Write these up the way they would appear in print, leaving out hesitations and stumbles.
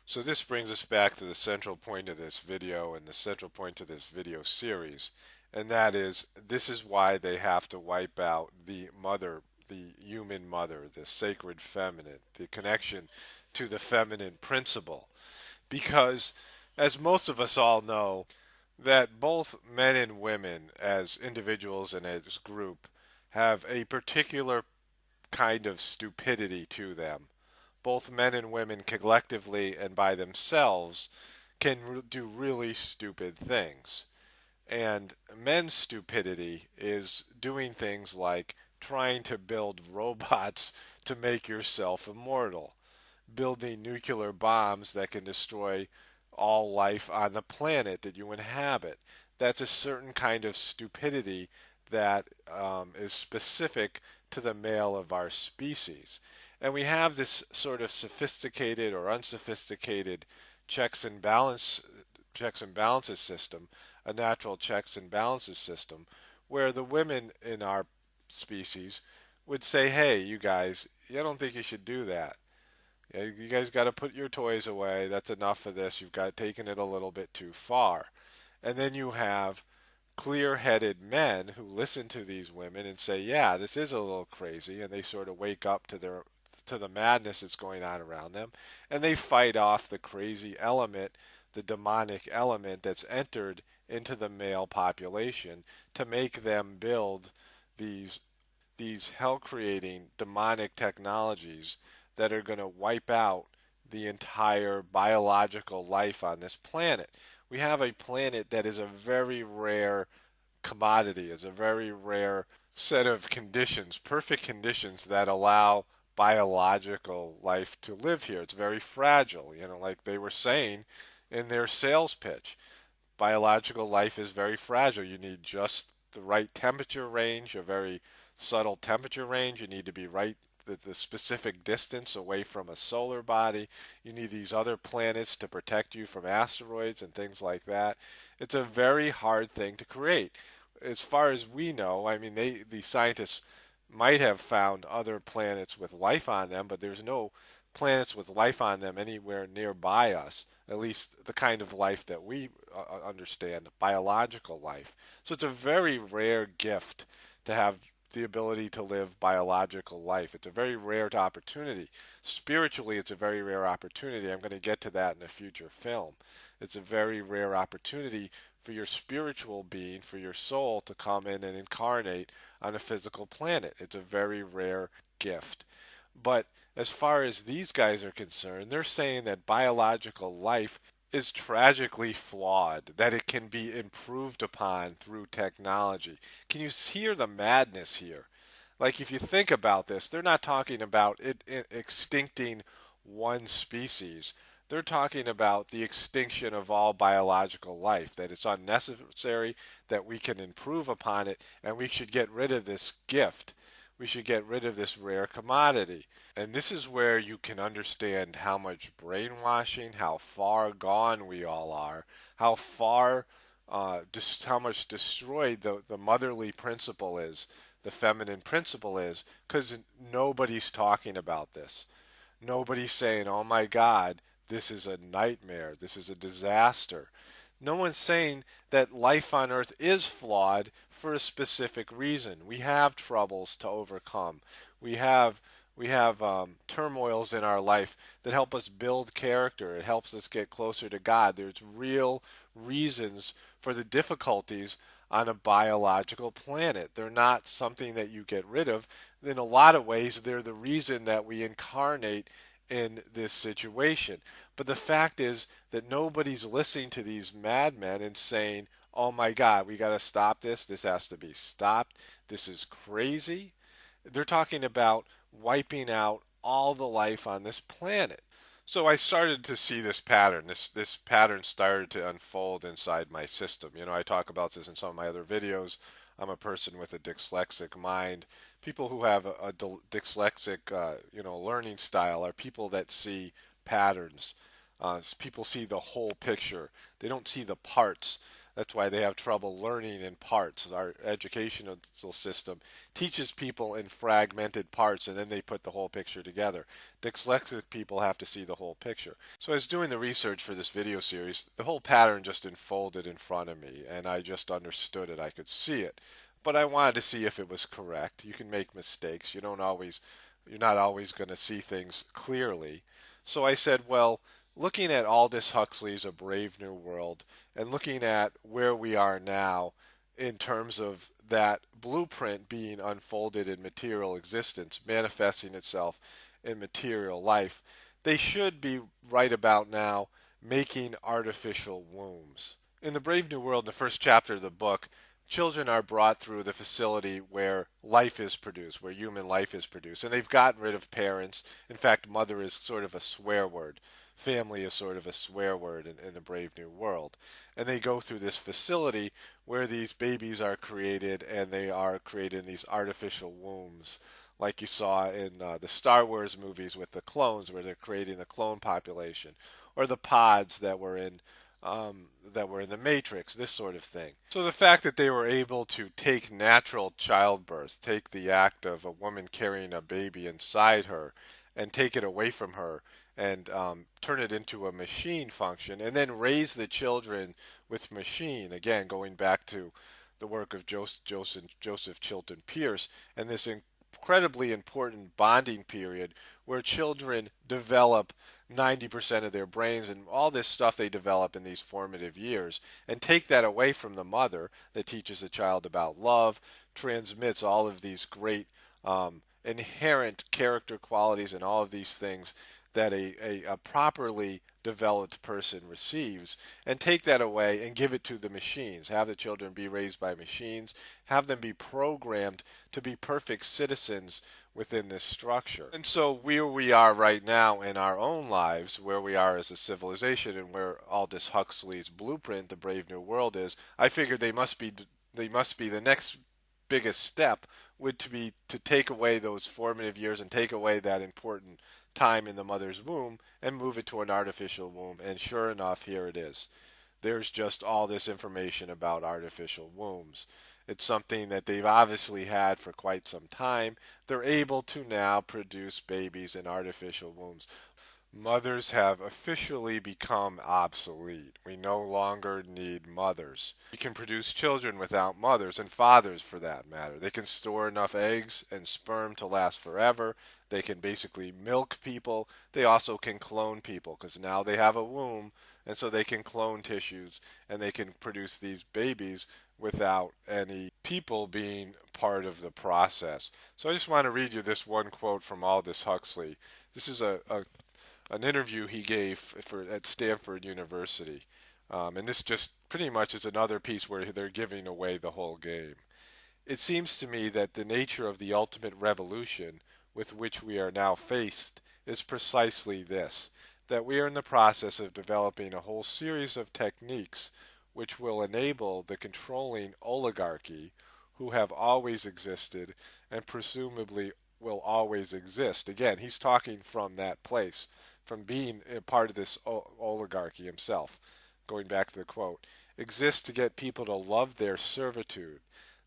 So this brings us back to the central point of this video and the central point of this video series, and that is this is why they have to wipe out the mother, the human mother, the sacred feminine, the connection to the feminine principle. Because, as most of us all know, that both men and women, as individuals and as group, have a particular kind of stupidity to them. Both men and women collectively and by themselves can do really stupid things. And men's stupidity is doing things like trying to build robots to make yourself immortal, building nuclear bombs that can destroy all life on the planet that you inhabit. That's a certain kind of stupidity that is specific to the male of our species. And we have this sort of sophisticated or unsophisticated checks and balance checks and balances system, a natural checks and balances system, where the women in our species would say, "Hey, you guys, I don't think you should do that. Yeah, you guys got to put your toys away. That's enough of this. You've got taken it a little bit too far." And then you have clear-headed men who listen to these women and say, "Yeah, this is a little crazy," and they sort of wake up to the madness that's going on around them, and they fight off the crazy element, the demonic element that's entered into the male population to make them build these these hell-creating demonic technologies that are going to wipe out the entire biological life on this planet. We have a planet that is a very rare commodity, is a very rare set of conditions, perfect conditions that allow biological life to live here. It's very fragile, like they were saying in their sales pitch. Biological life is very fragile. You need just the right temperature range, a very subtle temperature range. You need to be right the specific distance away from a solar body. You need these other planets to protect you from asteroids and things like that. It's a very hard thing to create. As far as we know, I mean, the scientists might have found other planets with life on them, but there's no planets with life on them anywhere nearby us, at least the kind of life that we understand, biological life. So it's a very rare gift to have the ability to live biological life. It's a very rare opportunity. Spiritually, it's a very rare opportunity. I'm going to get to that in a future film. It's a very rare opportunity for your spiritual being, for your soul to come in and incarnate on a physical planet. It's a very rare gift. But as far as these guys are concerned, they're saying that biological life is tragically flawed, that it can be improved upon through technology. Can you hear the madness here? Like, if you think about this, they're not talking about it extincting one species. They're talking about the extinction of all biological life, that it's unnecessary, that we can improve upon it, and we should get rid of this gift. We should get rid of this rare commodity. And this is where you can understand how much brainwashing, how far gone we all are, how far, just how much destroyed the motherly principle is, the feminine principle is, because nobody's talking about this. Nobody's saying, "Oh my God, this is a nightmare, this is a disaster." No one's saying that life on Earth is flawed for a specific reason. We have troubles to overcome. We have turmoils in our life that help us build character. It helps us get closer to God. There's real reasons for the difficulties on a biological planet. They're not something that you get rid of. In a lot of ways, they're the reason that we incarnate in this situation. But the fact is that nobody's listening to these madmen and saying, "Oh my God, we got to stop this. This has to be stopped. This is crazy." They're talking about wiping out all the life on this planet. So I started to see this pattern. This pattern started to unfold inside my system. I talk about this in some of my other videos. I'm a person with a dyslexic mind. People who have a dyslexic, learning style are people that see patterns. People see the whole picture. They don't see the parts. That's why they have trouble learning in parts. Our educational system teaches people in fragmented parts and then they put the whole picture together. Dyslexic people have to see the whole picture. So I was doing the research for this video series. The whole pattern just unfolded in front of me and I just understood it. I could see it. But I wanted to see if it was correct. You can make mistakes. You're not always going to see things clearly. So I said, well, looking at Aldous Huxley's A Brave New World and looking at where we are now in terms of that blueprint being unfolded in material existence, manifesting itself in material life, they should be right about now making artificial wombs. In The Brave New World, in the first chapter of the book, children are brought through the facility where life is produced, where human life is produced. And they've gotten rid of parents. In fact, mother is sort of a swear word. Family is sort of a swear word in the Brave New World. And they go through this facility where these babies are created, and they are created in these artificial wombs, like you saw in the Star Wars movies with the clones, where they're creating the clone population, or the pods that were in the Matrix, this sort of thing. So the fact that they were able to take natural childbirth, take the act of a woman carrying a baby inside her, and take it away from her, and turn it into a machine function, and then raise the children with machine, again, going back to the work of Joseph Chilton Pierce, and this incredibly important bonding period where children develop 90% of their brains and all this stuff they develop in these formative years, and take that away from the mother that teaches the child about love, transmits all of these great inherent character qualities and all of these things that a properly developed person receives, and take that away and give it to the machines. Have the children be raised by machines, have them be programmed to be perfect citizens within this structure. And so where we are right now in our own lives, where we are as a civilization and where Aldous Huxley's blueprint, The Brave New World, is, I figured they must be the next biggest step would to be to take away those formative years and take away that important time in the mother's womb and move it to an artificial womb. And sure enough, here it is. There's just all this information about artificial wombs. It's something that they've obviously had for quite some time. They're able to now produce babies in artificial wombs. Mothers have officially become obsolete. We no longer need mothers. We can produce children without mothers, and fathers for that matter. They can store enough eggs and sperm to last forever. They can basically milk people. They also can clone people because now they have a womb, and so they can clone tissues and they can produce these babies without any people being part of the process. So I just want to read you this one quote from Aldous Huxley. This is an interview he gave at Stanford University. And this just pretty much is another piece where they're giving away the whole game. It seems to me that the nature of the ultimate revolution with which we are now faced is precisely this, that we are in the process of developing a whole series of techniques which will enable the controlling oligarchy who have always existed and presumably will always exist. Again, he's talking from that place, from being a part of this oligarchy himself. Going back to the quote, exist to get people to love their servitude.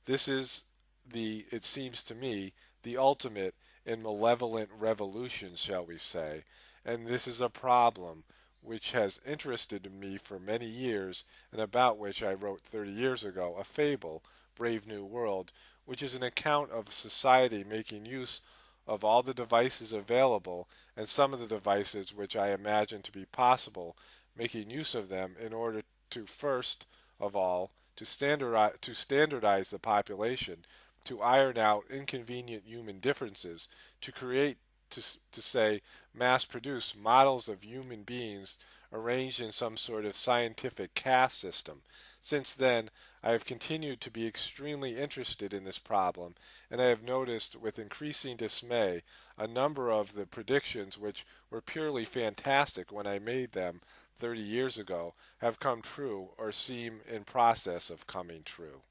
This is it seems to me, the ultimate in malevolent revolution, shall we say, and this is a problem which has interested me for many years and about which I wrote 30 years ago a fable, Brave New World, which is an account of society making use of all the devices available and some of the devices which I imagine to be possible, making use of them in order to first of all to standardize the population, to iron out inconvenient human differences, to create, to say, mass produce models of human beings arranged in some sort of scientific caste system. Since then, I have continued to be extremely interested in this problem, and I have noticed with increasing dismay a number of the predictions which were purely fantastic when I made them 30 years ago have come true or seem in process of coming true.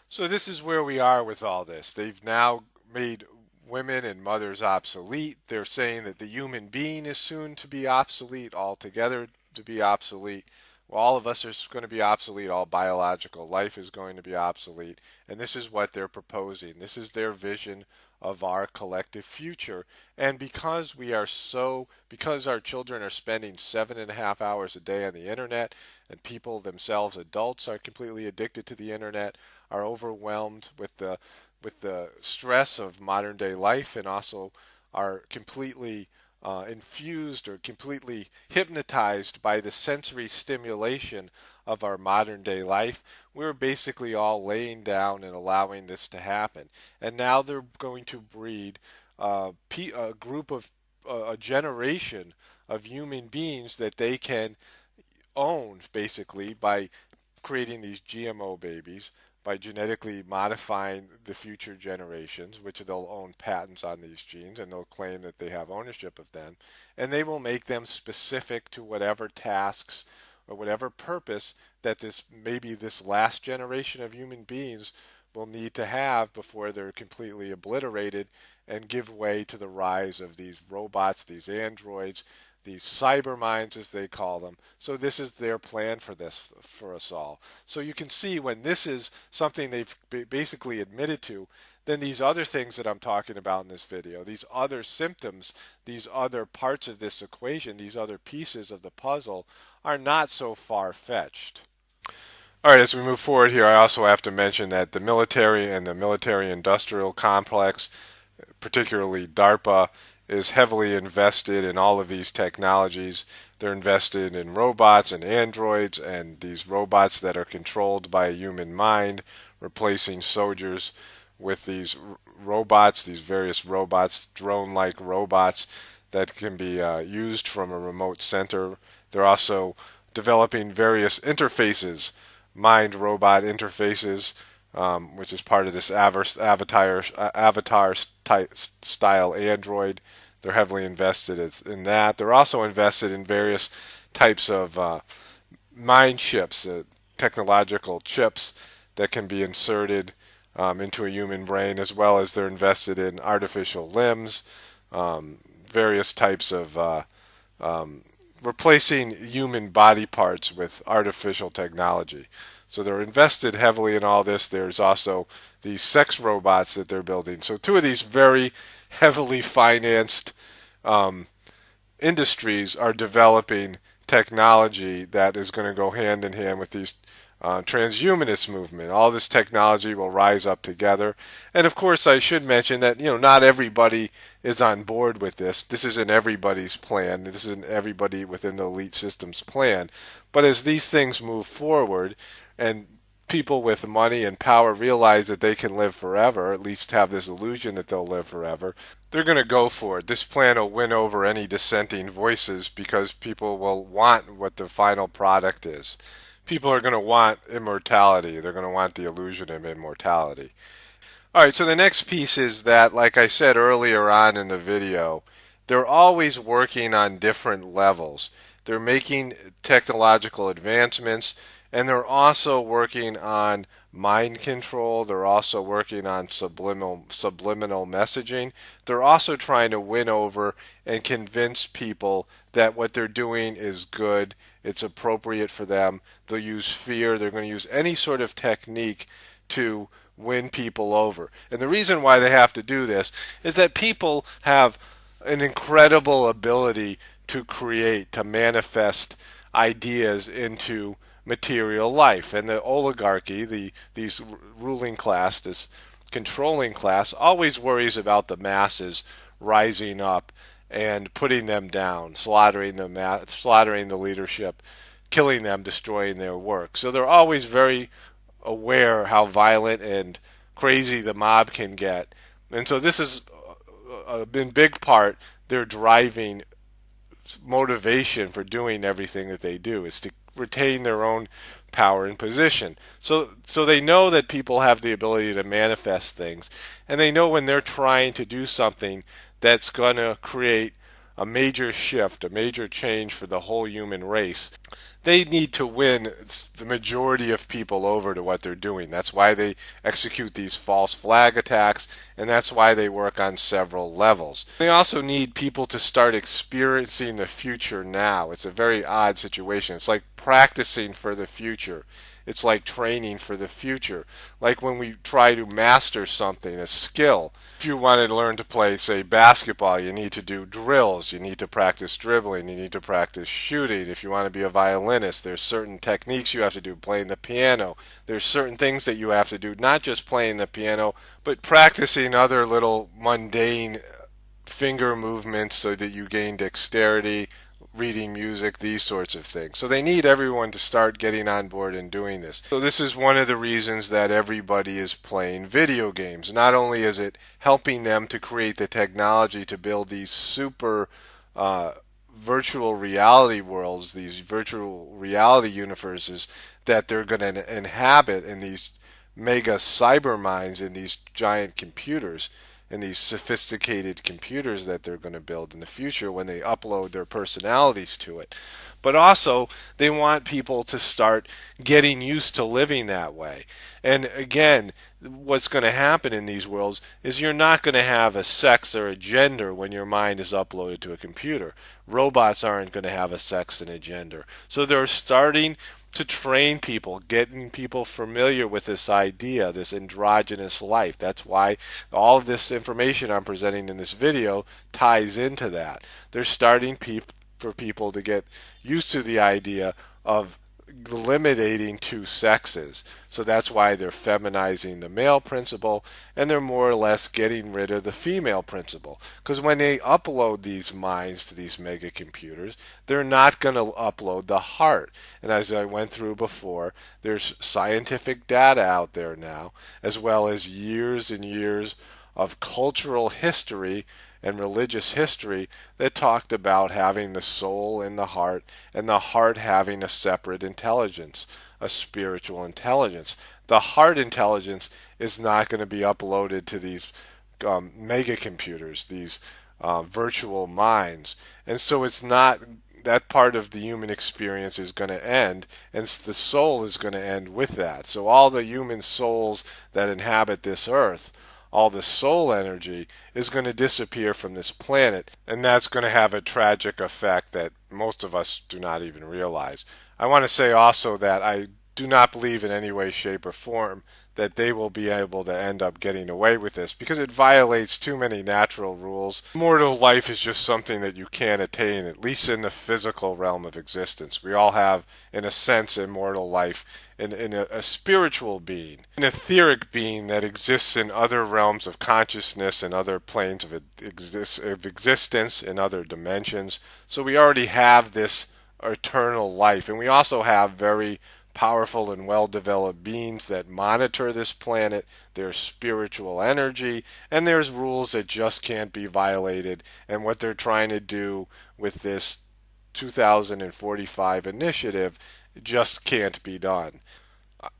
So this is where we are with all this. They've now made women and mothers obsolete. They're saying that the human being is soon to be obsolete, altogether to be obsolete. Well, all of us are going to be obsolete. All biological life is going to be obsolete. And this is what they're proposing. This is their vision of our collective future. And because our children are spending 7.5 hours a day on the internet, and people themselves, adults, are completely addicted to the internet, are overwhelmed with the stress of modern day life, and also are completely infused or completely hypnotized by the sensory stimulation of our modern day life. We're basically all laying down and allowing this to happen. And now they're going to breed a group of a generation of human beings that they can own basically by creating these GMO babies, by genetically modifying the future generations, which they'll own patents on these genes and they'll claim that they have ownership of them, and they will make them specific to whatever tasks or whatever purpose that this last generation of human beings will need to have before they're completely obliterated and give way to the rise of these robots, these androids, these cyber minds as they call them. So this is their plan for this for us all. So you can see when this is something they've basically admitted to, then these other things that I'm talking about in this video, these other symptoms, these other parts of this equation, these other pieces of the puzzle are not so far-fetched. All right, as we move forward here, I also have to mention that the military and the military-industrial complex, particularly DARPA, is heavily invested in all of these technologies. They're invested in robots and androids and these robots that are controlled by a human mind, replacing soldiers with these robots, these various robots, drone-like robots that can be used from a remote center. They're also developing various interfaces, mind-robot interfaces, which is part of this avatar style Android. They're heavily invested in that. They're also invested in various types of mind chips, technological chips that can be inserted into a human brain, as well as they're invested in artificial limbs, various types of replacing human body parts with artificial technology. So they're invested heavily in all this. There's also these sex robots that they're building. So two of these very heavily financed industries are developing technology that is going to go hand in hand with these transhumanist movement. All this technology will rise up together. And of course, I should mention that not everybody is on board with this. This isn't everybody's plan. This isn't everybody within the elite system's plan. But as these things move forward, and people with money and power realize that they can live forever, or at least have this illusion that they'll live forever, they're going to go for it. This plan will win over any dissenting voices because people will want what the final product is. People are going to want immortality. They're going to want the illusion of immortality. All right, so the next piece is that, like I said earlier on in the video, they're always working on different levels. They're making technological advancements, and they're also working on mind control. They're also working on subliminal messaging. They're also trying to win over and convince people that what they're doing is good, it's appropriate for them. They'll use fear. They're going to use any sort of technique to win people over. And the reason why they have to do this is that people have an incredible ability to create, to manifest ideas into material life. And the oligarchy, these ruling class, this controlling class, always worries about the masses rising up and putting them down, slaughtering the leadership, killing them, destroying their work. So they're always very aware how violent and crazy the mob can get. And so this is, in big part, their driving motivation for doing everything that they do, is to retain their own power and position. So they know that people have the ability to manifest things, and they know when they're trying to do something that's going to create a major shift, a major change for the whole human race, they need to win the majority of people over to what they're doing. That's why they execute these false flag attacks, and that's why they work on several levels. They also need people to start experiencing the future now. It's a very odd situation. It's like practicing for the future. It's like training for the future. Like when we try to master something, a skill. If you want to learn to play, say, basketball, you need to do drills. You need to practice dribbling. You need to practice shooting. If you want to be a violinist, there's certain techniques you have to do. Playing the piano, there's certain things that you have to do. Not just playing the piano, but practicing other little mundane finger movements so that you gain dexterity, reading music, these sorts of things. So they need everyone to start getting on board and doing this. So this is one of the reasons that everybody is playing video games. Not only is it helping them to create the technology to build these super virtual reality worlds, these virtual reality universes that they're going to inhabit in these mega cyber minds, in these giant computers, and these sophisticated computers that they're going to build in the future when they upload their personalities to it. But also, they want people to start getting used to living that way. And again, what's going to happen in these worlds is you're not going to have a sex or a gender when your mind is uploaded to a computer. Robots aren't going to have a sex and a gender. So they're starting to train people, getting people familiar with this idea, this androgynous life. That's why all of this information I'm presenting in this video ties into that. They're starting for people to get used to the idea of eliminating two sexes. So that's why they're feminizing the male principle, and they're more or less getting rid of the female principle. Because when they upload these minds to these mega computers, they're not going to upload the heart. And as I went through before, there's scientific data out there now, as well as years and years of cultural history and religious history that talked about having the soul in the heart, and the heart having a separate intelligence, a spiritual intelligence. The heart intelligence is not going to be uploaded to these mega computers, these virtual minds. And so it's not, that part of the human experience is going to end, and the soul is going to end with that. So all the human souls that inhabit this earth, all the soul energy, is going to disappear from this planet, and that's going to have a tragic effect that most of us do not even realize. I want to say also that I do not believe in any way, shape, or form that they will be able to end up getting away with this, because it violates too many natural rules. Mortal life is just something that you can't attain, at least in the physical realm of existence. We all have, in a sense, immortal life in a spiritual being, an etheric being that exists in other realms of consciousness and other planes of existence, in other dimensions. So we already have this eternal life, and we also have very powerful and well-developed beings that monitor this planet. There's spiritual energy, and there's rules that just can't be violated. And what they're trying to do with this 2045 initiative just can't be done.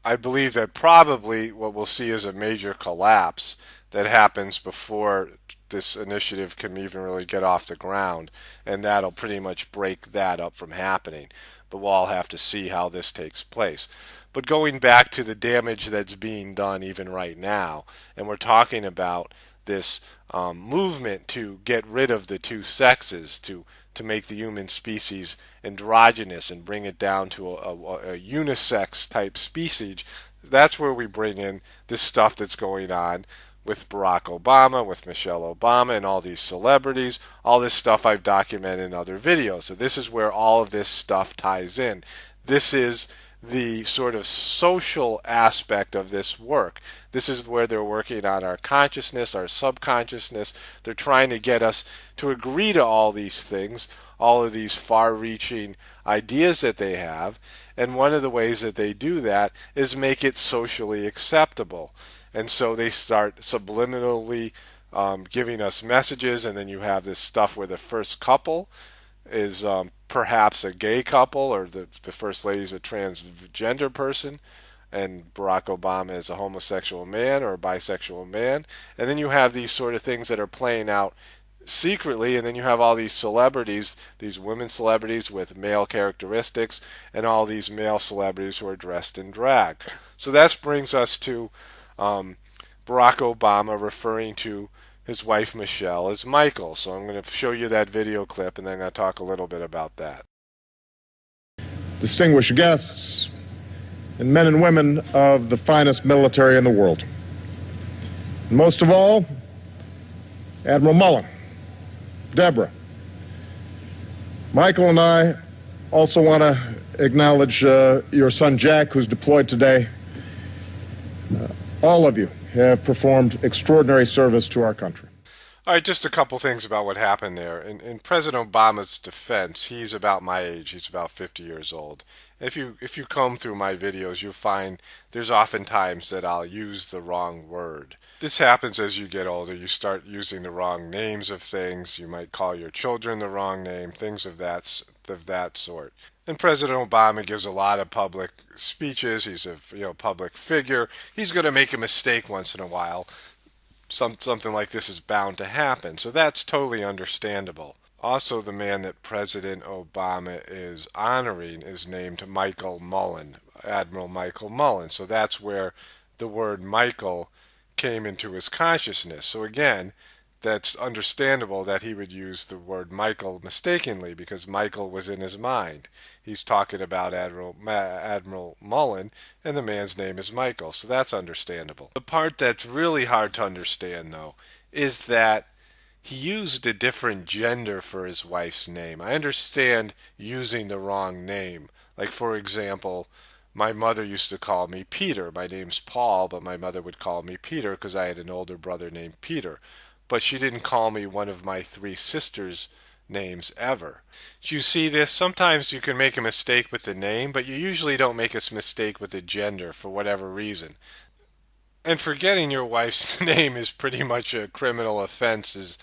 I believe that probably what we'll see is a major collapse that happens before this initiative can even really get off the ground, and that'll pretty much break that up from happening. But we'll all have to see how this takes place. But going back to the damage that's being done even right now, and we're talking about this movement to get rid of the two sexes, to make the human species androgynous and bring it down to a unisex type species, that's where we bring in this stuff that's going on with Barack Obama, with Michelle Obama, and all these celebrities. All this stuff I've documented in other videos. So this is where all of this stuff ties in. This is the sort of social aspect of this work. This is where they're working on our consciousness, our subconsciousness. They're trying to get us to agree to all these things, all of these far-reaching ideas that they have. And one of the ways that they do that is make it socially acceptable. And so they start subliminally giving us messages, and then you have this stuff where the first couple is perhaps a gay couple, or the first lady is a transgender person, and Barack Obama is a homosexual man or a bisexual man. And then you have these sort of things that are playing out secretly, and then you have all these celebrities, these women celebrities with male characteristics, and all these male celebrities who are dressed in drag. So that brings us to Barack Obama referring to his wife Michelle as Michael. So I'm going to show you that video clip, and then I'm going to talk a little bit about that. Distinguished guests, and men and women of the finest military in the world. And most of all, Admiral Mullen, Deborah. Michael and I also want to acknowledge your son Jack, who's deployed today. All of you have performed extraordinary service to our country. All right, just a couple things about what happened there. In President Obama's defense, he's about my age. He's about 50 years old. If you comb through my videos, you'll find there's often times that I'll use the wrong word. This happens as you get older. You start using the wrong names of things. You might call your children the wrong name, things of that sort. And President Obama gives a lot of public speeches. He's a public figure. He's going to make a mistake once in a while. Something like this is bound to happen. So that's totally understandable. Also, the man that President Obama is honoring is named Michael Mullen, Admiral Michael Mullen. So that's where the word Michael came into his consciousness. So again, that's understandable that he would use the word Michael mistakenly because Michael was in his mind. He's talking about Admiral Mullen, and the man's name is Michael, so that's understandable. The part that's really hard to understand, though, is that he used a different gender for his wife's name. I understand using the wrong name. Like, for example, my mother used to call me Peter. My name's Paul, but my mother would call me Peter because I had an older brother named Peter. But she didn't call me one of my 3 sisters' names ever. Do you see this? Sometimes you can make a mistake with the name, but you usually don't make a mistake with the gender for whatever reason. And forgetting your wife's name is pretty much a criminal offense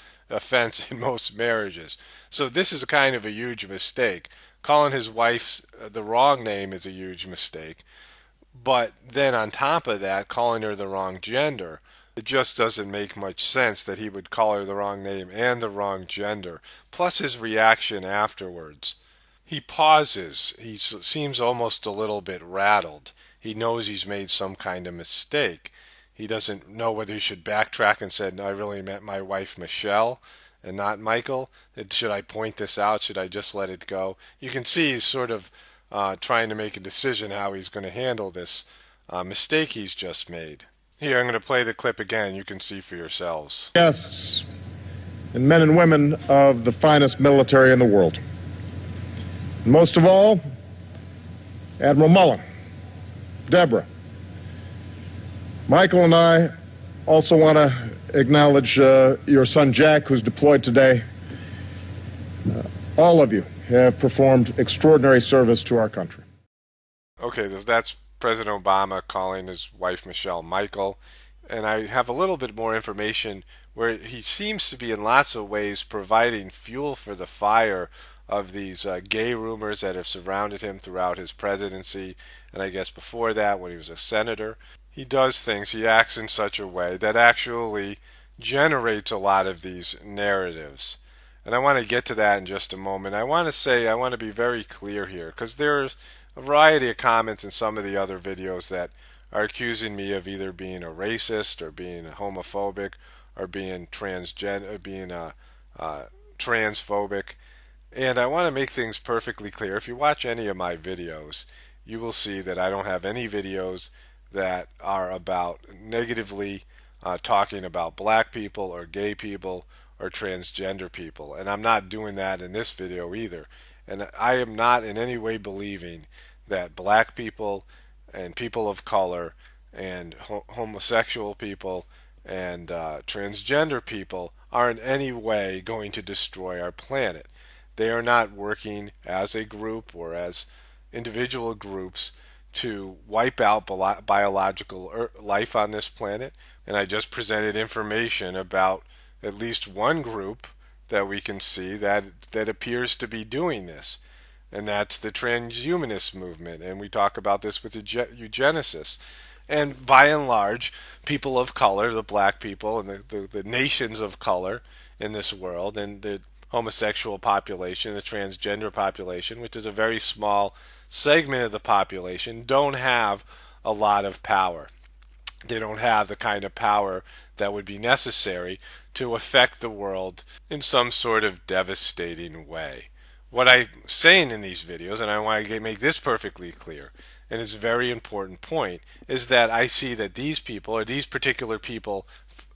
in most marriages. So this is kind of a huge mistake. Calling his wife the wrong name is a huge mistake. But then on top of that, calling her the wrong gender, it just doesn't make much sense that he would call her the wrong name and the wrong gender. Plus his reaction afterwards. He pauses. He seems almost a little bit rattled. He knows he's made some kind of mistake. He doesn't know whether he should backtrack and say, no, I really meant my wife Michelle and not Michael. Should I point this out? Should I just let it go? You can see he's sort of trying to make a decision how he's going to handle this mistake he's just made. Here, I'm going to play the clip again. You can see for yourselves. Guests, and men and women of the finest military in the world. And most of all, Admiral Mullen, Deborah. Michael and I also want to acknowledge your son Jack, who's deployed today. All of you have performed extraordinary service to our country. Okay, that's President Obama calling his wife Michelle Michael, and I have a little bit more information where he seems to be in lots of ways providing fuel for the fire of these gay rumors that have surrounded him throughout his presidency, and I guess before that when he was a senator. He does things, he acts in such a way that actually generates a lot of these narratives. And I want to get to that in just a moment. I want to be very clear here, because there's a variety of comments in some of the other videos that are accusing me of either being a racist or being homophobic or being transphobic. And I want to make things perfectly clear. If you watch any of my videos, you will see that I don't have any videos that are about negatively talking about black people or gay people or transgender people. And I'm not doing that in this video either. And I am not in any way believing that black people and people of color and homosexual people and transgender people are in any way going to destroy our planet. They are not working as a group or as individual groups to wipe out biological life on this planet. And I just presented information about at least one group that we can see that appears to be doing this, and that's the transhumanist movement. And we talk about this with the eugenicists. And by and large, people of color, the black people and the nations of color in this world, and the homosexual population, the transgender population, which is a very small segment of the population, don't have a lot of power. They don't have the kind of power that would be necessary to affect the world in some sort of devastating way. What I'm saying in these videos, and I want to make this perfectly clear, and it's a very important point, is that I see that these people, or these particular people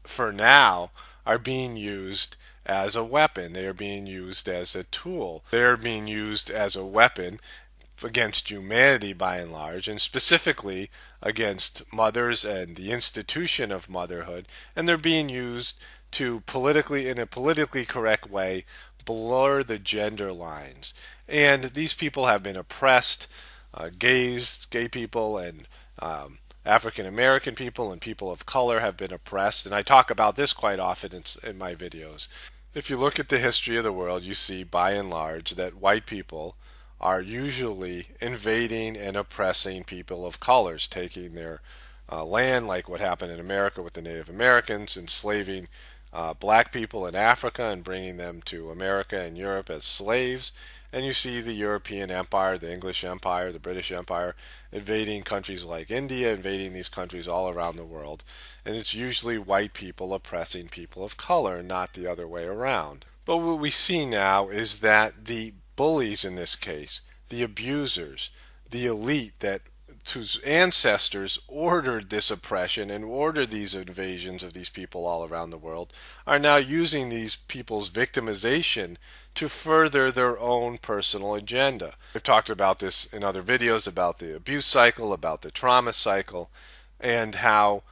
for now, are being used as a weapon. They are being used as a tool. They are being used as a weapon against humanity by and large, and specifically against mothers and the institution of motherhood, and they're being used to politically, in a politically correct way, blur the gender lines. And these people have been oppressed. Gay people, and African American people and people of color have been oppressed, and I talk about this quite often in my videos. If you look at the history of the world, you see by and large that white people are usually invading and oppressing people of colors, taking their land, like what happened in America with the Native Americans, enslaving black people in Africa and bringing them to America and Europe as slaves. And you see the European Empire, the English Empire, the British Empire invading countries like India, invading these countries all around the world. And it's usually white people oppressing people of color, not the other way around. But what we see now is that the bullies in this case, the abusers, the elite that whose ancestors ordered this oppression and ordered these invasions of these people all around the world, are now using these people's victimization to further their own personal agenda. I've talked about this in other videos about the abuse cycle, about the trauma cycle, and how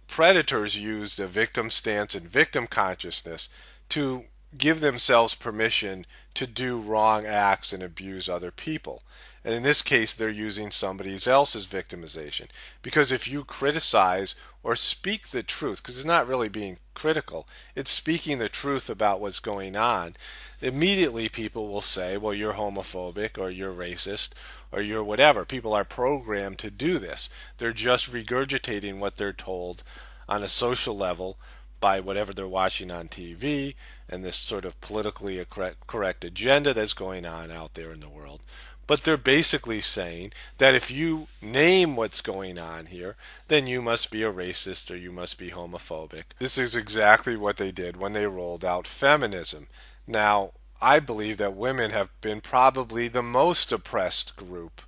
predators use the victim stance and victim consciousness to give themselves permission to do wrong acts and abuse other people. And in this case, they're using somebody else's victimization. Because if you criticize or speak the truth, because it's not really being critical, it's speaking the truth about what's going on, immediately people will say, well, you're homophobic or you're racist or you're whatever. People are programmed to do this. They're just regurgitating what they're told on a social level by whatever they're watching on TV and this sort of politically correct agenda that's going on out there in the world. But they're basically saying that if you name what's going on here, then you must be a racist or you must be homophobic. This is exactly what they did when they rolled out feminism. Now, I believe that women have been probably the most oppressed group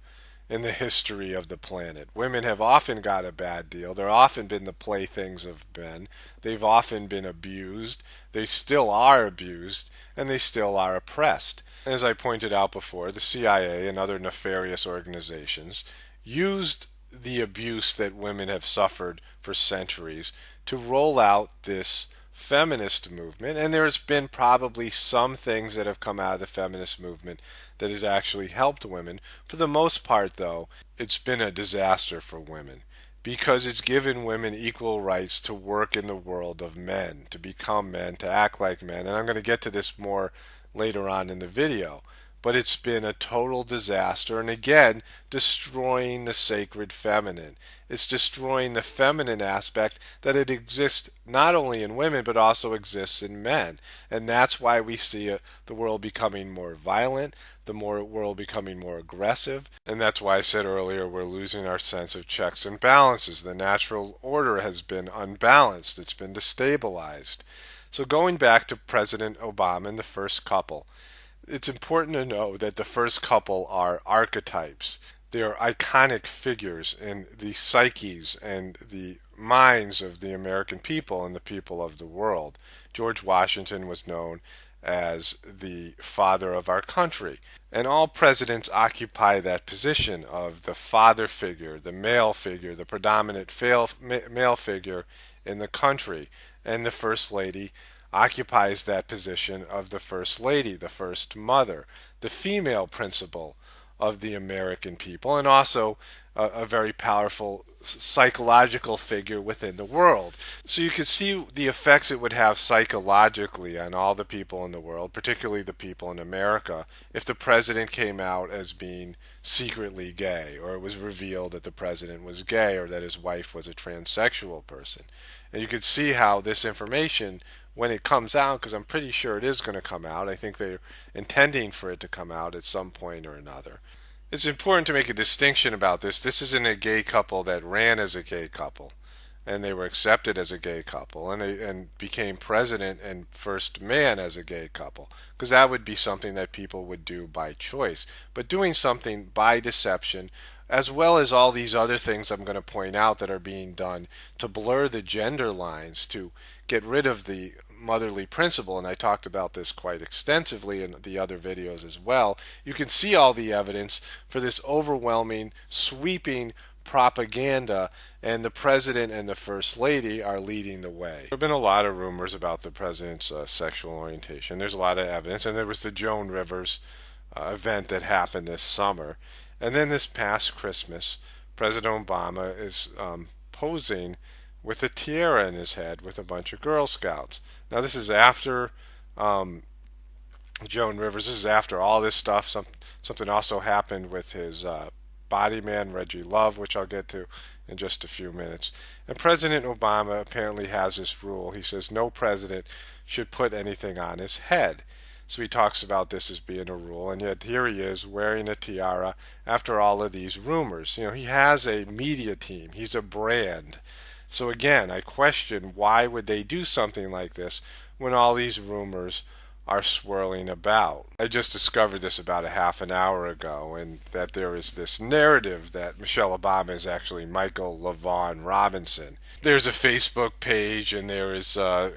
in the history of the planet. Women have often got a bad deal. They've often been the playthings of men. They've often been abused. They still are abused, and they still are oppressed. As I pointed out before, the CIA and other nefarious organizations used the abuse that women have suffered for centuries to roll out this feminist movement, and there's been probably some things that have come out of the feminist movement that has actually helped women. For the most part, though, it's been a disaster for women because it's given women equal rights to work in the world of men, to become men, to act like men, and I'm going to get to this more later on in the video. But it's been a total disaster, and again, destroying the sacred feminine. It's destroying the feminine aspect that it exists not only in women, but also exists in men. And that's why we see the world becoming more violent, the world becoming more aggressive. And that's why I said earlier we're losing our sense of checks and balances. The natural order has been unbalanced. It's been destabilized. So going back to President Obama and the first couple, it's important to know that the first couple are archetypes. They are iconic figures in the psyches and the minds of the American people and the people of the world. George Washington was known as the father of our country. And all presidents occupy that position of the father figure, the male figure, the predominant male figure in the country. And the First Lady occupies that position of the First Lady, the First Mother, the female principle of the American people, and also a very powerful psychological figure within the world. So you can see the effects it would have psychologically on all the people in the world, particularly the people in America, if the president came out as being secretly gay, or it was revealed that the president was gay, or that his wife was a transsexual person. And you could see how this information when it comes out, because I'm pretty sure it is going to come out. I think they're intending for it to come out at some point or another. It's important to make a distinction about this. This isn't a gay couple that ran as a gay couple and they were accepted as a gay couple and they became president and first man as a gay couple, because that would be something that people would do by choice. But doing something by deception, as well as all these other things I'm going to point out that are being done to blur the gender lines, to get rid of the motherly principle, and I talked about this quite extensively in the other videos as well. You can see all the evidence for this overwhelming, sweeping propaganda, and the president and the first lady are leading the way. There have been a lot of rumors about the president's sexual orientation. There's a lot of evidence, and there was the Joan Rivers event that happened this summer. And then this past Christmas, President Obama is posing with a tiara in his head with a bunch of Girl Scouts. Now this is after Joan Rivers. This is after all this stuff. Something also happened with his body man, Reggie Love, which I'll get to in just a few minutes. And President Obama apparently has this rule. He says no president should put anything on his head. So he talks about this as being a rule, and yet here he is wearing a tiara after all of these rumors. You know, he has a media team. He's a brand. So again, I question, why would they do something like this when all these rumors are swirling about? I just discovered this about a half an hour ago, and that there is this narrative that Michelle Obama is actually Michael LaVaughn Robinson. There's a Facebook page, and there is a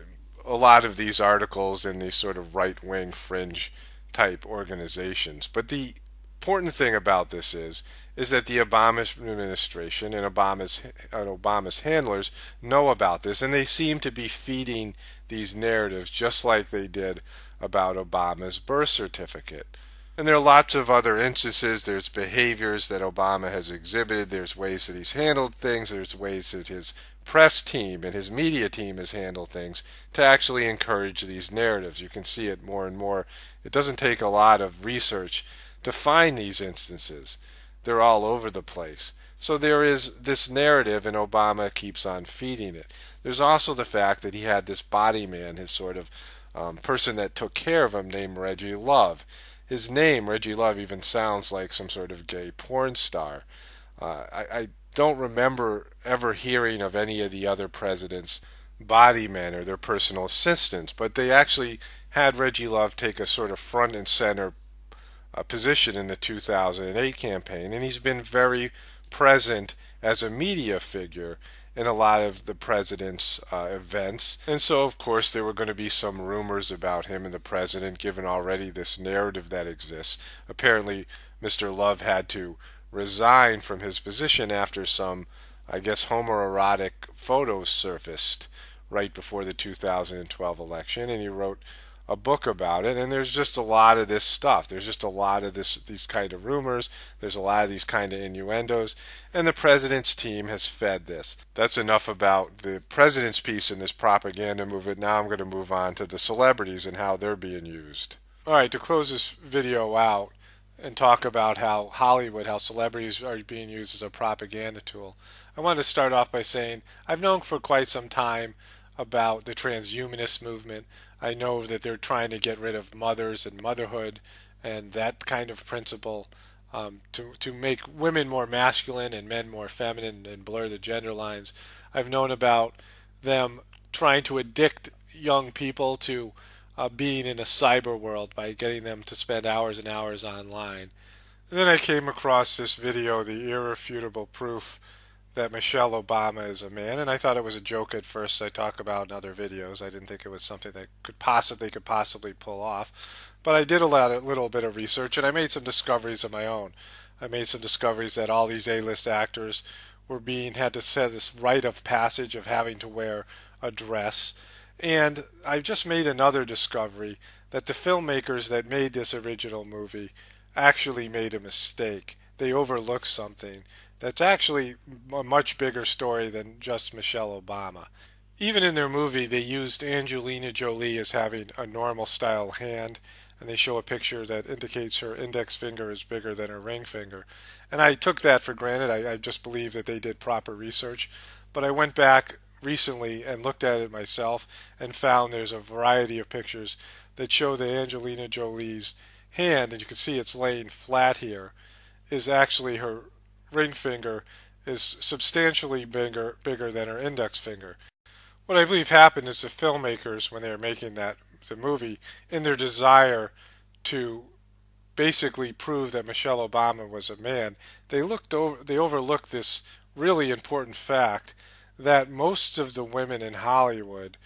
lot of these articles in these sort of right-wing fringe type organizations. But the important thing about this is that the Obama administration and Obama's handlers know about this, and they seem to be feeding these narratives just like they did about Obama's birth certificate. And there are lots of other instances. There's behaviors that Obama has exhibited. There's ways that he's handled things. There's ways that his press team and his media team has handled things to actually encourage these narratives. You can see it more and more. It doesn't take a lot of research to find these instances. They're all over the place. So there is this narrative, and Obama keeps on feeding it. There's also the fact that he had this body man, his sort of person that took care of him, named Reggie Love. His name, Reggie Love, even sounds like some sort of gay porn star. I don't remember ever hearing of any of the other presidents' body men or their personal assistants, but they actually had Reggie Love take a sort of front and center position in the 2008 campaign, and he's been very present as a media figure in a lot of the president's events. And so, of course, there were going to be some rumors about him and the president, given already this narrative that exists. Apparently, Mr. Love had to resign from his position after some, I guess, homoerotic photos surfaced right before the 2012 election, and he wrote a book about it. And there's just a lot of this stuff. There's just a lot of these kind of rumors. There's a lot of these kind of innuendos, and the president's team has fed this. That's enough about the president's piece in this propaganda movement. Now I'm going to move on to the celebrities and how they're being used. All right, to close this video out and talk about how Hollywood, how celebrities are being used as a propaganda tool, I want to start off by saying I've known for quite some time about the transhumanist movement. I know that they're trying to get rid of mothers and motherhood and that kind of principle, to make women more masculine and men more feminine and blur the gender lines. I've known about them trying to addict young people to being in a cyber world by getting them to spend hours and hours online. And then I came across this video, The Irrefutable Proof that Michelle Obama is a man, and I thought it was a joke at first. I talk about in other videos. I didn't think it was something that they could possibly pull off. But I did a little bit of research, and I made some discoveries of my own. I made some discoveries that all these A-list actors had to set this rite of passage of having to wear a dress. And I just made another discovery that the filmmakers that made this original movie actually made a mistake. They overlooked something that's actually a much bigger story than just Michelle Obama. Even in their movie, they used Angelina Jolie as having a normal style hand, and they show a picture that indicates her index finger is bigger than her ring finger. And I took that for granted. I just believe that they did proper research. But I went back recently and looked at it myself and found there's a variety of pictures that show that Angelina Jolie's hand, and you can see it's laying flat here, is actually her ring finger is substantially bigger than her index finger. What I believe happened is the filmmakers, when they were making the movie, in their desire to basically prove that Michelle Obama was a man, they overlooked this really important fact that most of the women in Hollywood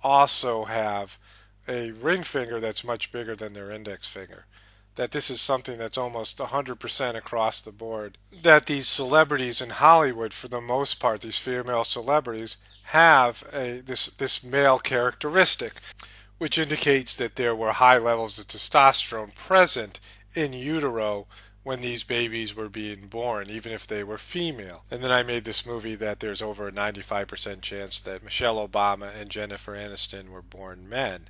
also have a ring finger that's much bigger than their index finger. That this is something that's almost 100% across the board. That these celebrities in Hollywood, for the most part, these female celebrities, have this male characteristic, which indicates that there were high levels of testosterone present in utero when these babies were being born, even if they were female. And then I made this movie that there's over a 95% chance that Michelle Obama and Jennifer Aniston were born men.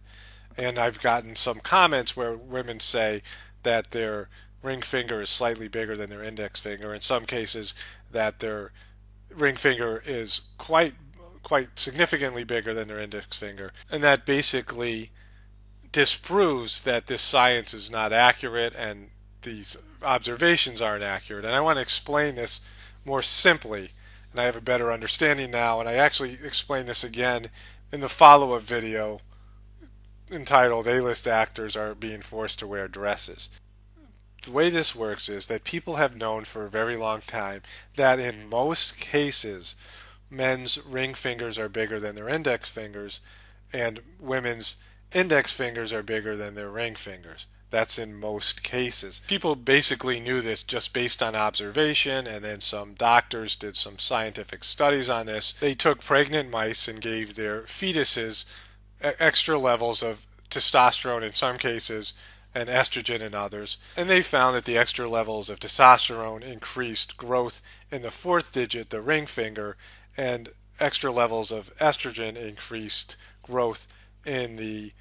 And I've gotten some comments where women say that their ring finger is slightly bigger than their index finger. In some cases, that their ring finger is quite significantly bigger than their index finger. And that basically disproves that this science is not accurate and these observations aren't accurate. And I want to explain this more simply, and I have a better understanding now, and I actually explain this again in the follow-up video entitled A-list actors are being forced to wear dresses. The way this works is that people have known for a very long time that in most cases men's ring fingers are bigger than their index fingers and women's index fingers are bigger than their ring fingers. That's in most cases. People basically knew this just based on observation, and then some doctors did some scientific studies on this. They took pregnant mice and gave their fetuses extra levels of testosterone in some cases and estrogen in others, and they found that the extra levels of testosterone increased growth in the fourth digit, the ring finger, and extra levels of estrogen increased growth in the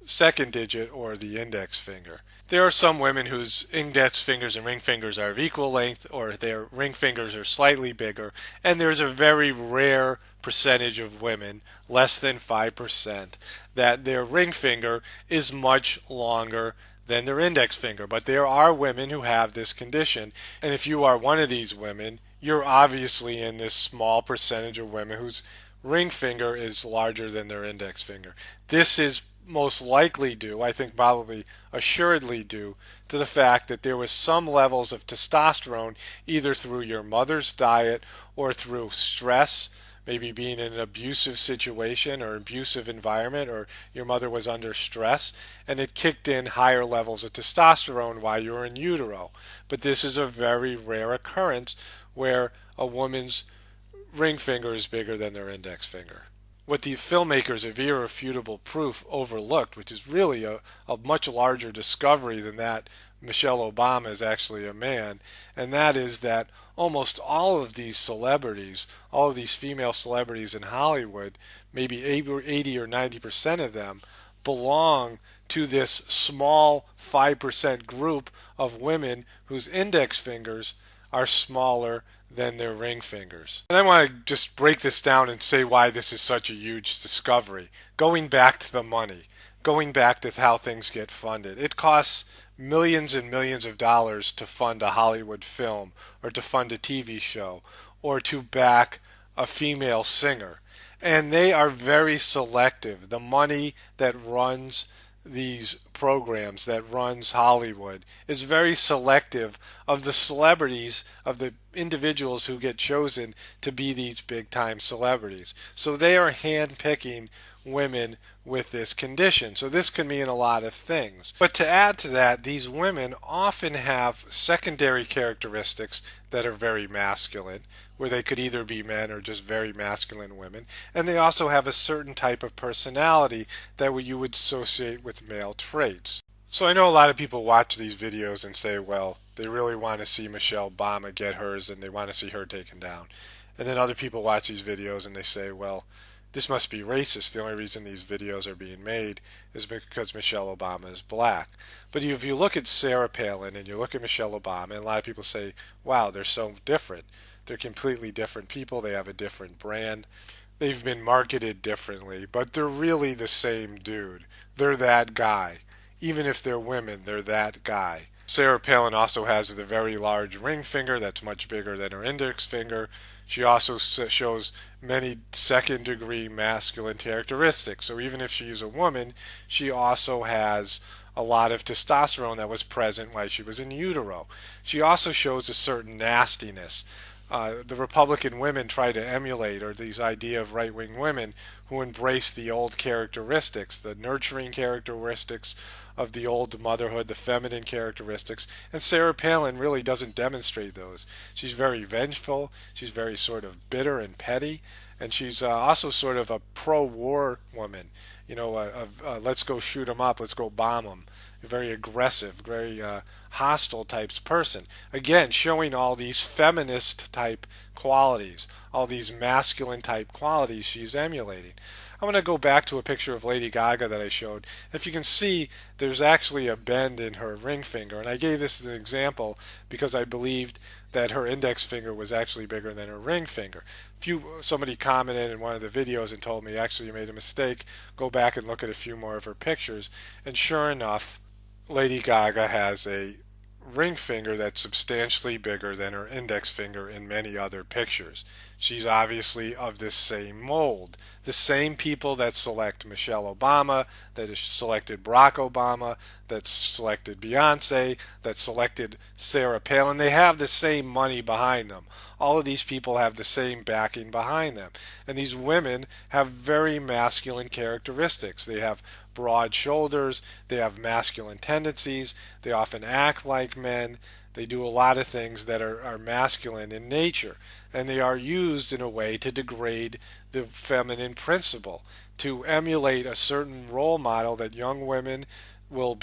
second digit or the index finger. There are some women whose index fingers and ring fingers are of equal length, or their ring fingers are slightly bigger, and there's a very rare percentage of women, less than 5%, that their ring finger is much longer than their index finger. But there are women who have this condition, and if you are one of these women, you're obviously in this small percentage of women whose ring finger is larger than their index finger. This is most likely due, I think probably assuredly due, to the fact that there was some levels of testosterone either through your mother's diet or through stress, maybe being in an abusive situation or abusive environment, or your mother was under stress, and it kicked in higher levels of testosterone while you were in utero. But this is a very rare occurrence where a woman's ring finger is bigger than their index finger. What the filmmakers of Irrefutable Proof overlooked, which is really a much larger discovery than that Michelle Obama is actually a man, and that is that almost all of these celebrities, all of these female celebrities in Hollywood, maybe 80 or 90% of them, belong to this small 5% group of women whose index fingers are smaller than their ring fingers. And I want to just break this down and say why this is such a huge discovery. Going back to the money, going back to how things get funded. It costs millions and millions of dollars to fund a Hollywood film, or to fund a TV show, or to back a female singer. And they are very selective. The money that runs these programs, that runs Hollywood, is very selective of the celebrities, of the individuals who get chosen to be these big time celebrities. So they are handpicking women with this condition. So this can mean a lot of things. But to add to that, these women often have secondary characteristics that are very masculine, where they could either be men or just very masculine women. And they also have a certain type of personality that you would associate with male traits. So I know a lot of people watch these videos and say, well, they really want to see Michelle Obama get hers and they want to see her taken down. And then other people watch these videos and they say, well, this must be racist. The only reason these videos are being made is because Michelle Obama is black. But if you look at Sarah Palin and you look at Michelle Obama, and a lot of people say, wow, they're so different. They're completely different people. They have a different brand. they've been marketed differently, but they're really the same dude. They're that guy. Even if they're women, they're that guy. Sarah Palin also has the very large ring finger that's much bigger than her index finger. She also shows many second degree masculine characteristics. So even if she's a woman, she also has a lot of testosterone that was present while she was in utero. She also shows a certain nastiness. The Republican women try to emulate, or these idea of right-wing women who embrace the old characteristics, the nurturing characteristics of the old motherhood, the feminine characteristics, and Sarah Palin really doesn't demonstrate those. She's very vengeful, she's very sort of bitter and petty, and she's also sort of a pro-war woman. You know, let's go shoot them up, let's go bomb them. A very aggressive, very hostile types person. Again, showing all these feminist type qualities, all these masculine type qualities she's emulating. I'm going to go back to a picture of Lady Gaga that I showed. If you can see, there's actually a bend in her ring finger, and I gave this as an example because I believed that her index finger was actually bigger than her ring finger. Somebody commented in one of the videos and told me, actually, you made a mistake. Go back and look at a few more of her pictures, and sure enough, Lady Gaga has a ring finger that's substantially bigger than her index finger in many other pictures. She's obviously of this same mold. The same people that select Michelle Obama, that has selected Barack Obama, that selected Beyonce, that selected Sarah Palin, they have the same money behind them. All of these people have the same backing behind them. And these women have very masculine characteristics. They have broad shoulders, they have masculine tendencies, they often act like men, they do a lot of things that are masculine in nature, and they are used in a way to degrade the feminine principle, to emulate a certain role model that young women will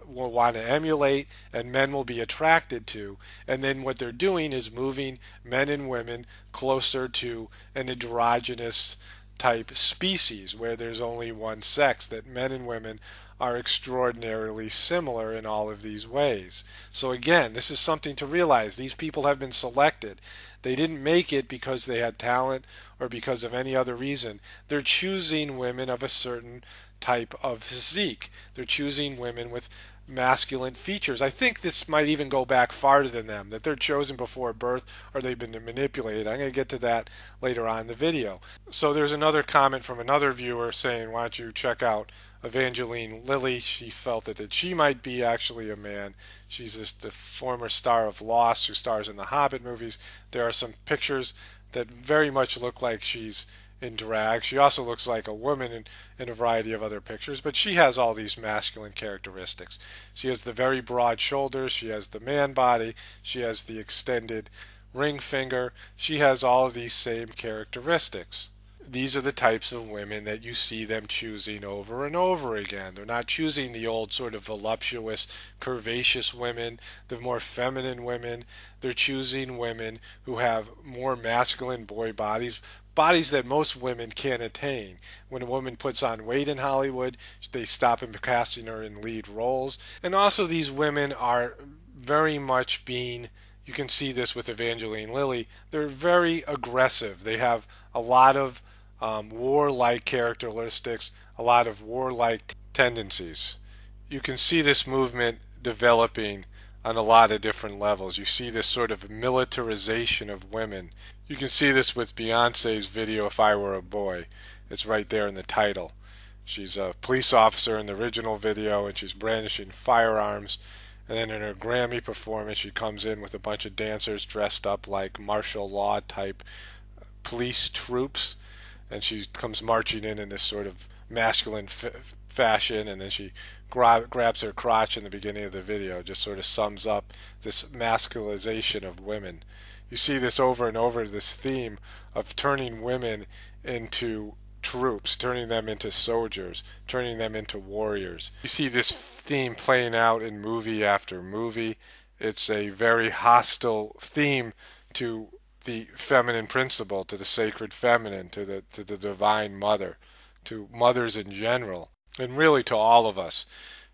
want to emulate and men will be attracted to, and then what they're doing is moving men and women closer to an androgynous type species where there's only one sex, that men and women are extraordinarily similar in all of these ways. So again, this is something to realize. These people have been selected. They didn't make it because they had talent or because of any other reason. They're choosing women of a certain type of physique. They're choosing women with masculine features. I think this might even go back farther than them, that they're chosen before birth or they've been manipulated. I'm going to get to that later on in the video. So there's another comment from another viewer saying, why don't you check out Evangeline Lilly? She felt that she might be actually a man. She's the former star of Lost who stars in the Hobbit movies. There are some pictures that very much look like she's in drag. She also looks like a woman in a variety of other pictures, but she has all these masculine characteristics. She has the very broad shoulders, she has the man body, she has the extended ring finger, she has all of these same characteristics. These are the types of women that you see them choosing over and over again. They're not choosing the old sort of voluptuous, curvaceous women, the more feminine women. They're choosing women who have more masculine boy bodies, bodies that most women can't attain. When a woman puts on weight in Hollywood, they stop casting her in lead roles. And also these women are very much being, you can see this with Evangeline Lilly, they're very aggressive. They have a lot of warlike characteristics, a lot of warlike tendencies. You can see this movement developing on a lot of different levels. You see this sort of militarization of women. You can see this with Beyonce's video, If I Were a Boy. It's right there in the title. She's a police officer in the original video and she's brandishing firearms. And then in her Grammy performance, she comes in with a bunch of dancers dressed up like martial law type police troops. And she comes marching in this sort of masculine fashion, and then she grabs her crotch in the beginning of the video. Just sort of sums up this masculization of women. You see this over and over, this theme of turning women into troops, turning them into soldiers, turning them into warriors. You see this theme playing out in movie after movie. It's a very hostile theme to the feminine principle, to the sacred feminine, to the divine mother, to mothers in general, and really to all of us,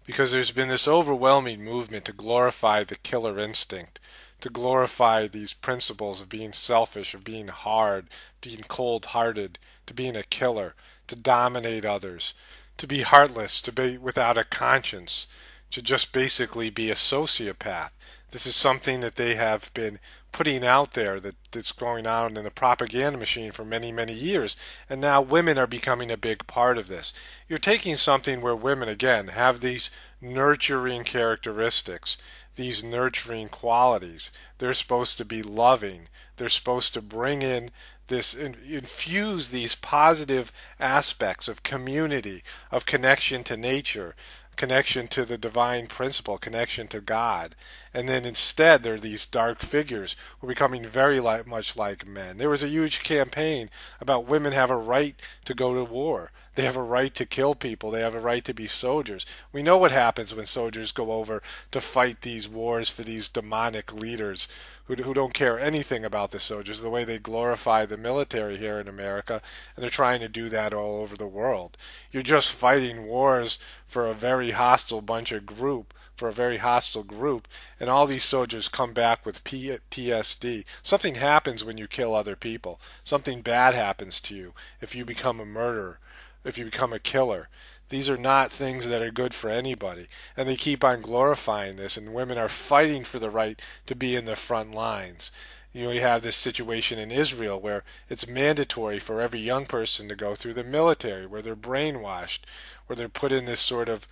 because there's been this overwhelming movement to glorify the killer instinct, to glorify these principles of being selfish, of being hard, being cold-hearted, to being a killer, to dominate others, to be heartless, to be without a conscience, to just basically be a sociopath. This is something that they have been putting out there, that's going on in the propaganda machine for many, many years. And now women are becoming a big part of this. You're taking something where women, again, have these nurturing characteristics, these nurturing qualities. They're supposed to be loving. They're supposed to bring in this, infuse these positive aspects of community, of connection to nature, connection to the divine principle, connection to God. And then instead, there are these dark figures who are becoming very much like men. There was a huge campaign about women have a right to go to war. They have a right to kill people. They have a right to be soldiers. We know what happens when soldiers go over to fight these wars for these demonic leaders who don't care anything about the soldiers, the way they glorify the military here in America, and they're trying to do that all over the world. You're just fighting wars for a very hostile group, and all these soldiers come back with PTSD. Something happens when you kill other people. Something bad happens to you if you become a murderer, if you become a killer. These are not things that are good for anybody. And they keep on glorifying this, and women are fighting for the right to be in the front lines. You have this situation in Israel where it's mandatory for every young person to go through the military, where they're brainwashed, where they're put in this sort of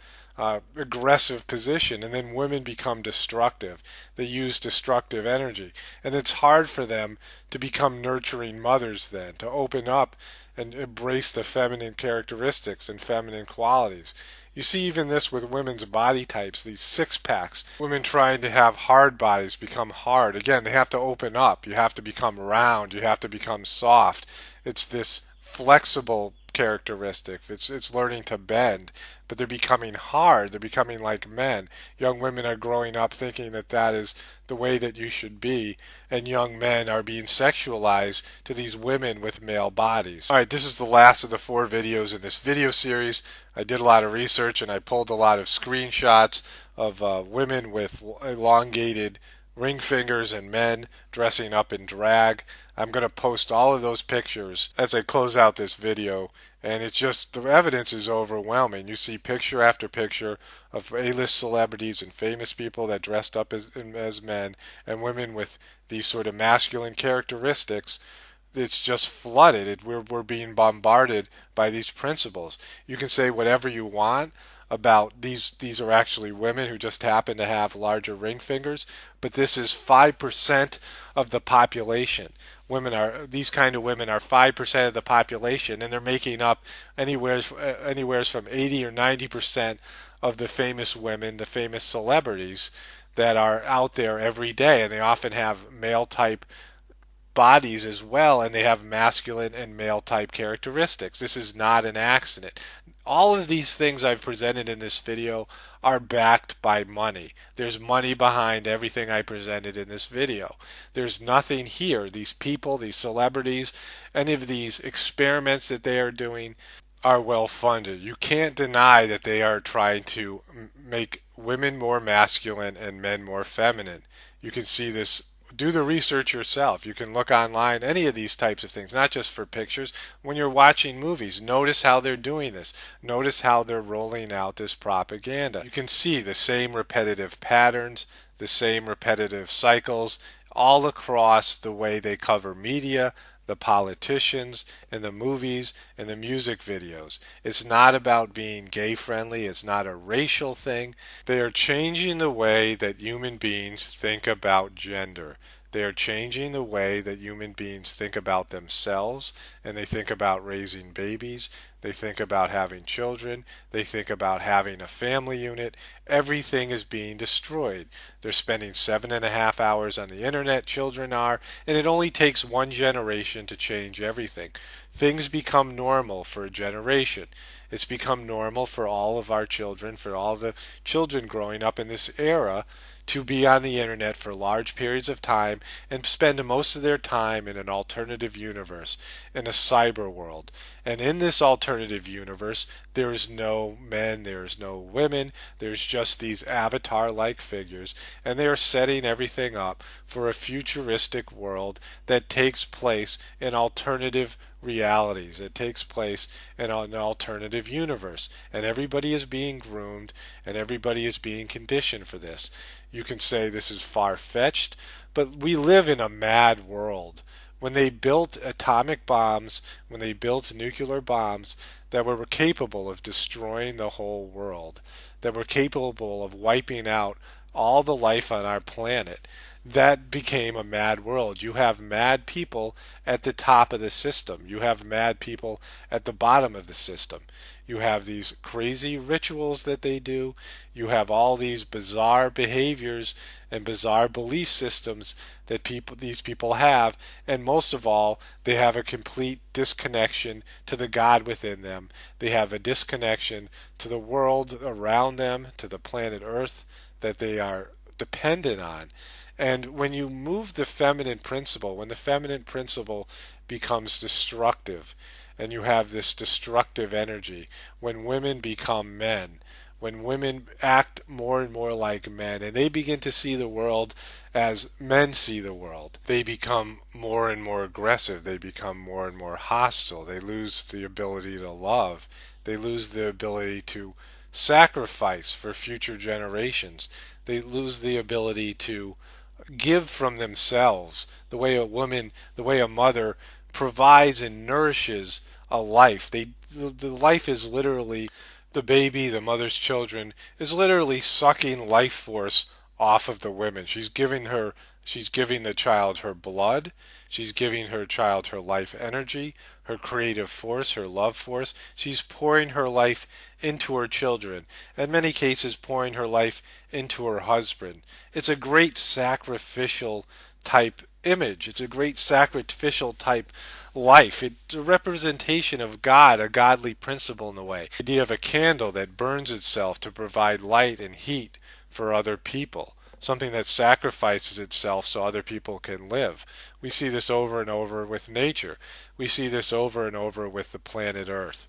aggressive position, and then women become destructive. They use destructive energy, and it's hard for them to become nurturing mothers then, to open up and embrace the feminine characteristics and feminine qualities. You see even this with women's body types, these six-packs. Women trying to have hard bodies become hard. Again, they have to open up. You have to become round. You have to become soft. It's this flexible characteristic. It's learning to bend, but they're becoming hard. They're becoming like men. Young women are growing up thinking that that is the way that you should be, and young men are being sexualized to these women with male bodies. Alright, this is the last of the 4 videos in this video series. I did a lot of research and I pulled a lot of screenshots of women with elongated ring fingers and men dressing up in drag. I'm going to post all of those pictures as I close out this video, and it's just, the evidence is overwhelming. You see picture after picture of A-list celebrities and famous people that dressed up as men, and women with these sort of masculine characteristics. It's just flooded. We're being bombarded by these principles. You can say whatever you want about these are actually women who just happen to have larger ring fingers, but this is 5% of the population. These kind of women are 5% of the population, and they're making up anywhere from 80 or 90% of the famous women, the famous celebrities that are out there every day, and they often have male type bodies as well, and they have masculine and male type characteristics. This is not an accident. All of these things I've presented in this video are backed by money. There's money behind everything I presented in this video. There's nothing here. These people, these celebrities, any of these experiments that they are doing are well funded. You can't deny that they are trying to make women more masculine and men more feminine. You can see this. Do the research yourself. You can look online, any of these types of things, not just for pictures. When you're watching movies, notice how they're doing this. Notice how they're rolling out this propaganda. You can see the same repetitive patterns, the same repetitive cycles, all across the way they cover media, the politicians, and the movies, and the music videos. It's not about being gay friendly. It's not a racial thing. They are changing the way that human beings think about gender. They are changing the way that human beings think about themselves, and they think about raising babies. They think about having children. They think about having a family unit. Everything is being destroyed. They're spending 7.5 hours on the internet, children are, and it only takes one generation to change everything. Things become normal for a generation. It's become normal for all of our children, for all the children growing up in this era, to be on the internet for large periods of time and spend most of their time in an alternative universe, in a cyber world. And in this alternative universe, there is no men, there is no women, there's just these avatar-like figures, and they are setting everything up for a futuristic world that takes place in alternative realities. It takes place in an alternative universe, and everybody is being groomed and everybody is being conditioned for this. You can say this is far-fetched, but we live in a mad world. When they built atomic bombs, when they built nuclear bombs that were capable of destroying the whole world, that were capable of wiping out all the life on our planet, that became a mad world. You have mad people at the top of the system. You have mad people at the bottom of the system. You have these crazy rituals that they do. You have all these bizarre behaviors and bizarre belief systems that these people have, and most of all, they have a complete disconnection to the God within them. They have a disconnection to the world around them, to the planet Earth that they are dependent on. And when you move the feminine principle, when the feminine principle becomes destructive, and you have this destructive energy, when women become men, when women act more and more like men, and they begin to see the world as men see the world, they become more and more aggressive, they become more and more hostile, they lose the ability to love, they lose the ability to sacrifice for future generations, they lose the ability to give from themselves, the way a mother provides and nourishes a life. The life is literally, the baby, the mother's children, is literally sucking life force off of the women. She's giving the child her blood, she's giving her child her life energy, her creative force, her love force. She's pouring her life into her children, in many cases pouring her life into her husband. It's a great sacrificial type image. It's a great sacrificial type life. It's a representation of God, a godly principle in a way. The idea of a candle that burns itself to provide light and heat for other people. Something that sacrifices itself so other people can live. We see this over and over with nature. We see this over and over with the planet Earth,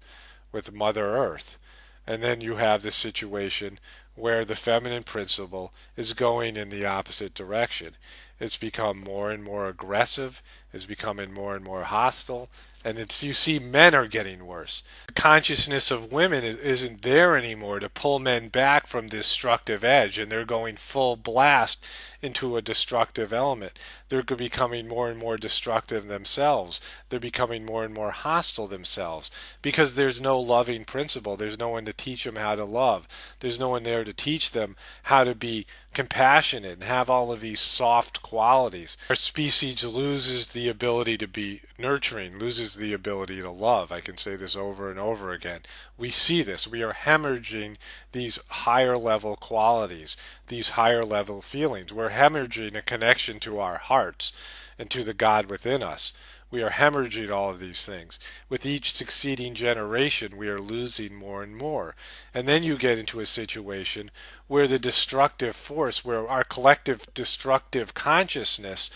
with Mother Earth. And then you have this situation where the feminine principle is going in the opposite direction. It's become more and more aggressive, it's becoming more and more hostile, and you see men are getting worse. The consciousness of women isn't there anymore to pull men back from this destructive edge, and they're going full blast into a destructive element. They're becoming more and more destructive themselves. They're becoming more and more hostile themselves because there's no loving principle. There's no one to teach them how to love. There's no one there to teach them how to be compassionate and have all of these soft qualities. Our species loses the ability to be nurturing, loses the ability to love. I can say this over and over again. We see this. We are hemorrhaging these higher level qualities, these higher level feelings. We're hemorrhaging a connection to our hearts and to the God within us. We are hemorrhaging all of these things. With each succeeding generation, we are losing more and more. And then you get into a situation where the destructive force, where our collective destructive consciousness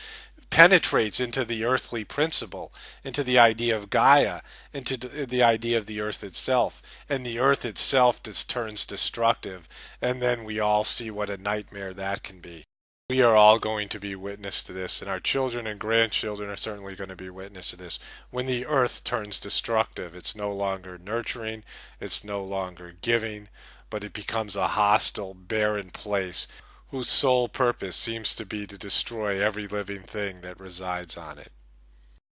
penetrates into the earthly principle, into the idea of Gaia, into the idea of the earth itself, and the earth itself just turns destructive, and then we all see what a nightmare that can be. We are all going to be witness to this, and our children and grandchildren are certainly going to be witness to this. When the earth turns destructive, it's no longer nurturing, it's no longer giving, but it becomes a hostile, barren place whose sole purpose seems to be to destroy every living thing that resides on it.